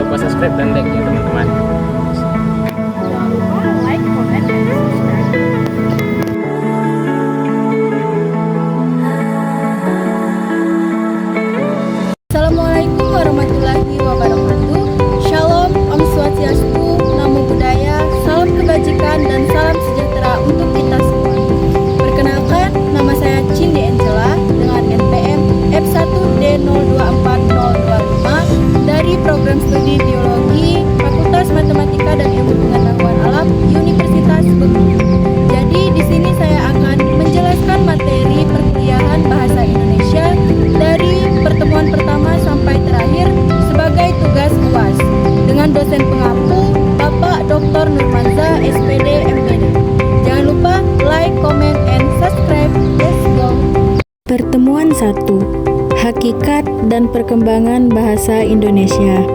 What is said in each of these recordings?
lupa subscribe dan like ya teman-teman. Jangan lupa like, comment, dan subscribe. Assalamualaikum warahmatullahi wabarakatuh. Shalom, Om Swastiastu, Namo Buddhaya, salam kebajikan dan salam sejahtera untuk kita semua. Perkenalkan, nama saya Cindy Angela dengan NPM F1D024025 dari program studi biologi Fakultas Matematika dan Ilmu Pengetahuan Alam Universitas Bengkulu. Jadi di sini saya akan menjelaskan materi perkuliahan bahasa Indonesia dari pertemuan pertama sampai terakhir sebagai tugas UAS dengan dosen pengampu Bapak Dr. Nurmanza SPD MPD. Jangan lupa like, comment, and subscribe. Let's go. Pertemuan 1. Hakikat dan perkembangan bahasa Indonesia.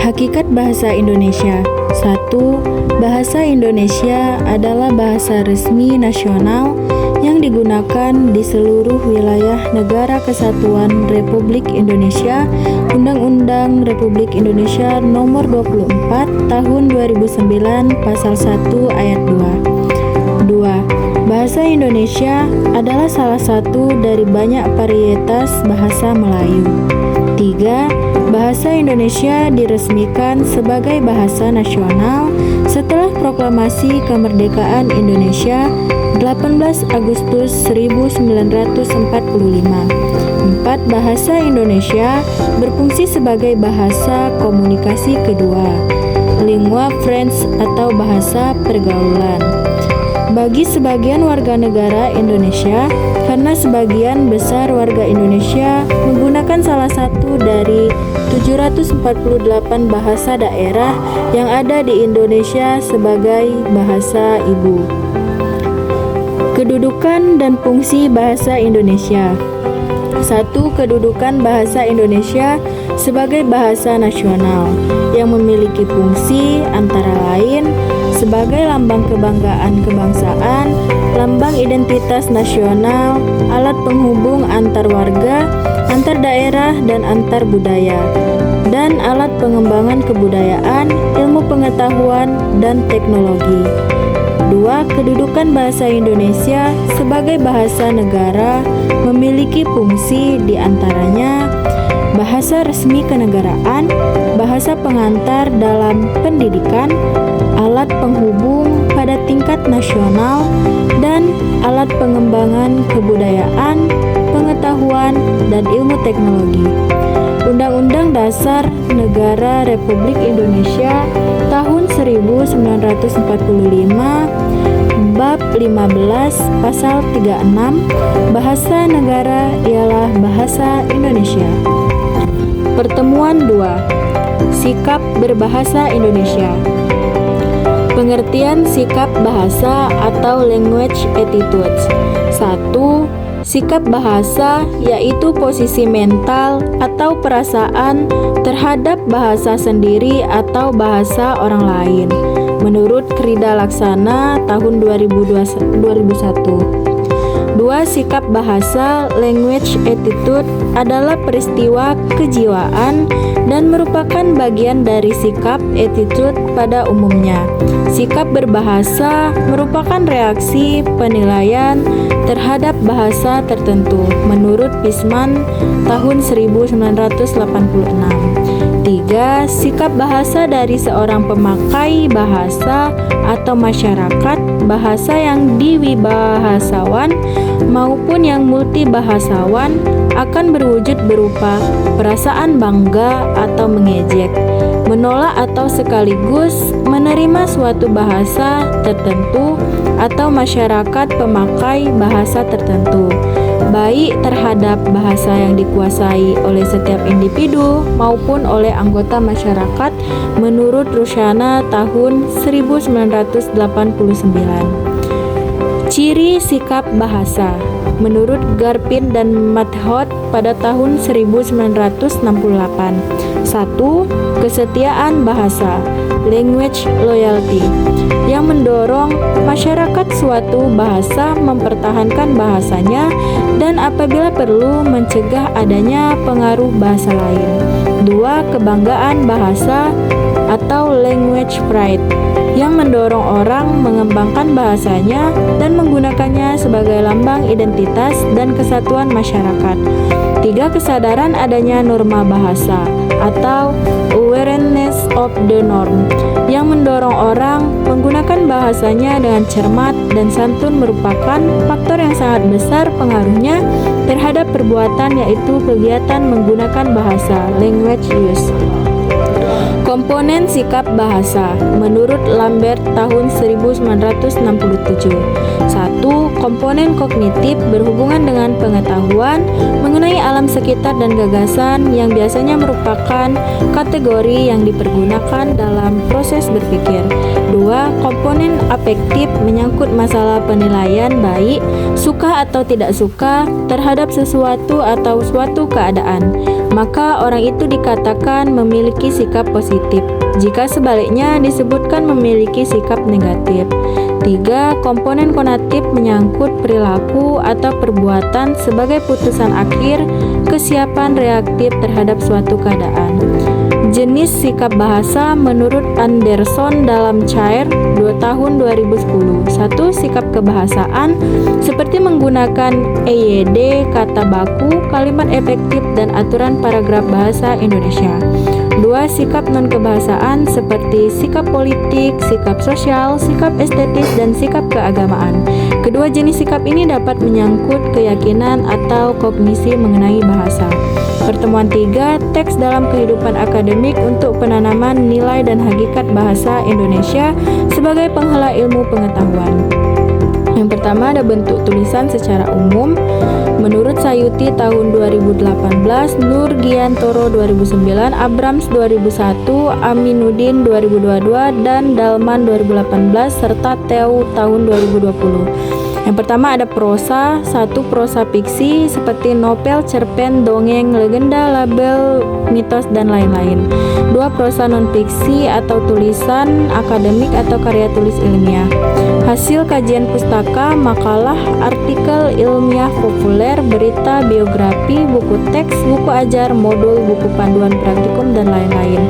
Hakikat bahasa Indonesia. 1. Bahasa Indonesia adalah bahasa resmi nasional yang digunakan di seluruh wilayah Negara Kesatuan Republik Indonesia. Undang-Undang Republik Indonesia Nomor 24 Tahun 2009 Pasal 1 Ayat 2. 2. Bahasa Indonesia adalah salah satu dari banyak varietas bahasa Melayu. 3. Bahasa Indonesia diresmikan sebagai bahasa nasional setelah Proklamasi Kemerdekaan Indonesia 18 Agustus 1945. 4. Bahasa Indonesia berfungsi sebagai bahasa komunikasi kedua, lingua franca atau bahasa pergaulan, bagi sebagian warga negara Indonesia, karena sebagian besar warga Indonesia menggunakan salah satu dari 748 bahasa daerah yang ada di Indonesia sebagai bahasa ibu. Kedudukan dan fungsi bahasa Indonesia. 1. Kedudukan bahasa Indonesia sebagai bahasa nasional yang memiliki fungsi antara lain sebagai lambang kebanggaan kebangsaan, lambang identitas nasional, alat penghubung antar warga, antar daerah dan antar budaya, dan alat pengembangan kebudayaan, ilmu pengetahuan, dan teknologi. 2. Kedudukan bahasa Indonesia sebagai bahasa negara memiliki fungsi diantaranya bahasa resmi kenegaraan, bahasa pengantar dalam pendidikan, alat penghubung pada tingkat nasional, dan alat pengembangan kebudayaan, pengetahuan, dan ilmu teknologi. Undang-Undang Dasar Negara Republik Indonesia tahun 1945 Bab 15 Pasal 36 Bahasa Negara ialah Bahasa Indonesia. Pertemuan 2. Sikap berbahasa Indonesia. Pengertian sikap bahasa atau language attitudes. 1. Sikap bahasa yaitu posisi mental atau perasaan terhadap bahasa sendiri atau bahasa orang lain. Menurut Krida Laksana tahun 2001. 2. Sikap bahasa language attitude adalah peristiwa kejiwaan dan merupakan bagian dari sikap attitude pada umumnya. Sikap berbahasa merupakan reaksi penilaian terhadap bahasa tertentu menurut Pisman tahun 1986. 3. Sikap bahasa dari seorang pemakai bahasa atau masyarakat bahasa yang diwibahasawan maupun yang multibahasawan akan berwujud berupa perasaan bangga atau mengejek, menolak atau sekaligus menerima suatu bahasa tertentu atau masyarakat pemakai bahasa tertentu, baik terhadap bahasa yang dikuasai oleh setiap individu maupun oleh anggota masyarakat menurut Rusyana tahun 1989. Ciri sikap bahasa menurut Garpin dan Mathot pada tahun 1968. 1. Kesetiaan bahasa, language loyalty, yang mendorong masyarakat suatu bahasa mempertahankan bahasanya dan apabila perlu mencegah adanya pengaruh bahasa lain. 2. Kebanggaan bahasa atau language pride, yang mendorong orang mengembangkan bahasanya dan menggunakannya sebagai lambang identitas dan kesatuan masyarakat. 3. Kesadaran adanya norma bahasa atau awareness of the norm, yang mendorong orang menggunakan bahasanya dengan cermat dan santun, merupakan faktor yang sangat besar pengaruhnya terhadap perbuatan, yaitu kegiatan menggunakan bahasa, language use. Komponen sikap bahasa menurut Lambert tahun 1967. 1. Komponen kognitif berhubungan dengan pengetahuan mengenai alam sekitar dan gagasan yang biasanya merupakan kategori yang dipergunakan dalam proses berpikir. 2. Komponen afektif menyangkut masalah penilaian baik, suka atau tidak suka terhadap sesuatu atau suatu keadaan. Maka orang itu dikatakan memiliki sikap positif, jika sebaliknya disebutkan memiliki sikap negatif. 3. Komponen konatif menyangkut perilaku atau perbuatan sebagai putusan akhir kesiapan reaktif terhadap suatu keadaan. Jenis sikap bahasa menurut Anderson dalam Chair 2 tahun 2010. 1. Sikap kebahasaan seperti menggunakan EYD, kata baku, kalimat efektif, dan aturan paragraf bahasa Indonesia. 2. Sikap non-kebahasaan seperti sikap politik, sikap sosial, sikap estetis, dan sikap keagamaan. Kedua jenis sikap ini dapat menyangkut keyakinan atau kognisi mengenai bahasa. Pertemuan 3. Teks dalam kehidupan akademik untuk penanaman nilai dan hakikat bahasa Indonesia sebagai penghala ilmu pengetahuan. Yang pertama ada bentuk tulisan secara umum. Menurut Sayuti tahun 2018, Nur Giantoro 2009, Abrams 2001, Aminuddin 2022, dan Dalman 2018, serta Teu tahun 2020. Yang pertama ada prosa. 1. Prosa fiksi seperti novel, cerpen, dongeng, legenda, label, mitos, dan lain-lain. 2. Prosa non-fiksi atau tulisan akademik atau karya tulis ilmiah. Hasil kajian pustaka, makalah, artikel ilmiah populer, berita, biografi, buku teks, buku ajar, modul, buku panduan praktikum, dan lain-lain.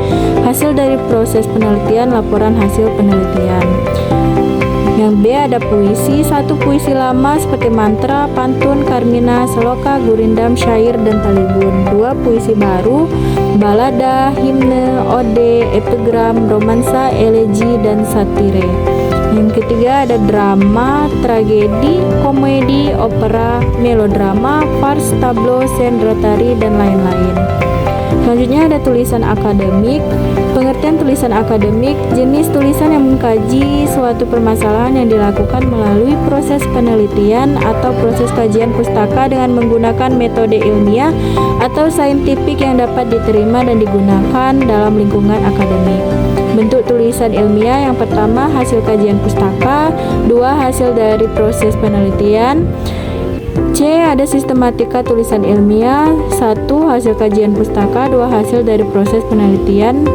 Hasil dari proses penelitian, laporan hasil penelitian. Yang B ada puisi. 1. Puisi lama seperti mantra, pantun, karmina, seloka, gurindam, syair, dan talibun. 2. Puisi baru, balada, himne, ode, epigram, romansa, elegi, dan satire. Yang ketiga ada drama, tragedi, komedi, opera, melodrama, farce, tablo, scene, tari, dan lain-lain. Selanjutnya ada tulisan akademik. Pengertian tulisan akademik, jenis tulisan yang mengkaji suatu permasalahan yang dilakukan melalui proses penelitian atau proses kajian pustaka dengan menggunakan metode ilmiah atau saintifik yang dapat diterima dan digunakan dalam lingkungan akademik. Bentuk tulisan ilmiah yang pertama hasil kajian pustaka, 2. Hasil dari proses penelitian. C. Ada sistematika tulisan ilmiah. 1. Hasil kajian pustaka, 2. Hasil dari proses penelitian.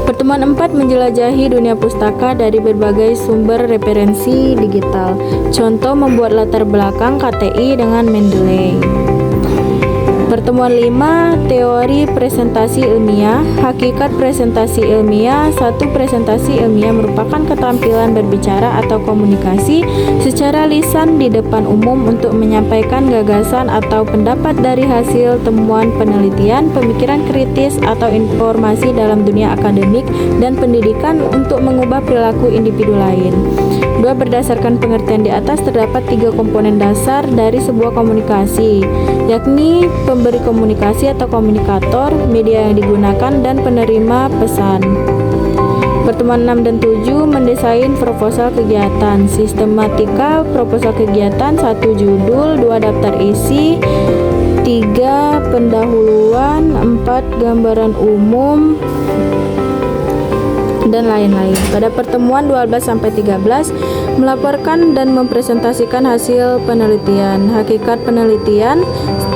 Pertemuan 4 menjelajahi dunia pustaka dari berbagai sumber referensi digital. Contoh membuat latar belakang KTI dengan Mendeley. Pertemuan 5 teori presentasi ilmiah. Hakikat presentasi ilmiah. 1. Presentasi ilmiah merupakan keterampilan berbicara atau komunikasi secara lisan di depan umum untuk menyampaikan gagasan atau pendapat dari hasil temuan penelitian, pemikiran kritis, atau informasi dalam dunia akademik dan pendidikan untuk mengubah perilaku individu lain. 2. Berdasarkan pengertian di atas terdapat 3 komponen dasar dari sebuah komunikasi, yakni pemberi komunikasi atau komunikator, media yang digunakan, dan penerima pesan. Pertemuan 6 dan 7 mendesain proposal kegiatan. Sistematika proposal kegiatan. 1. Judul, 2. Daftar isi, 3. Pendahuluan, 4. Gambaran umum, dan lain-lain. Pada pertemuan 12-13 melaporkan dan mempresentasikan hasil penelitian. Hakikat penelitian.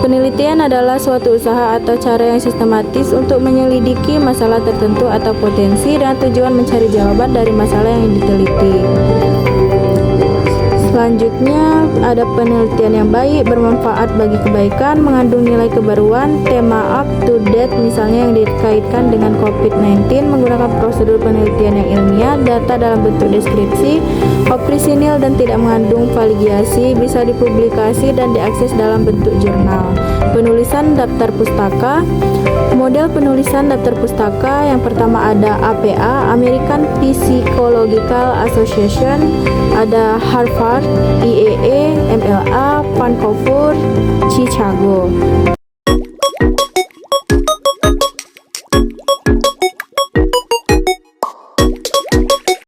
Penelitian adalah suatu usaha atau cara yang sistematis untuk menyelidiki masalah tertentu atau potensi dengan tujuan mencari jawaban dari masalah yang diteliti. Selanjutnya, ada penelitian yang baik, bermanfaat bagi kebaikan, mengandung nilai kebaruan, tema up to date misalnya yang dikaitkan dengan COVID-19, menggunakan prosedur penelitian yang ilmiah, data dalam bentuk deskripsi, oprisinil dan tidak mengandung plagiasi, bisa dipublikasi dan diakses dalam bentuk jurnal. Penulisan daftar pustaka. Model penulisan daftar pustaka yang pertama ada APA, American Psychological Association, ada Harvard, IEE, MLA, Vancouver, Chicago.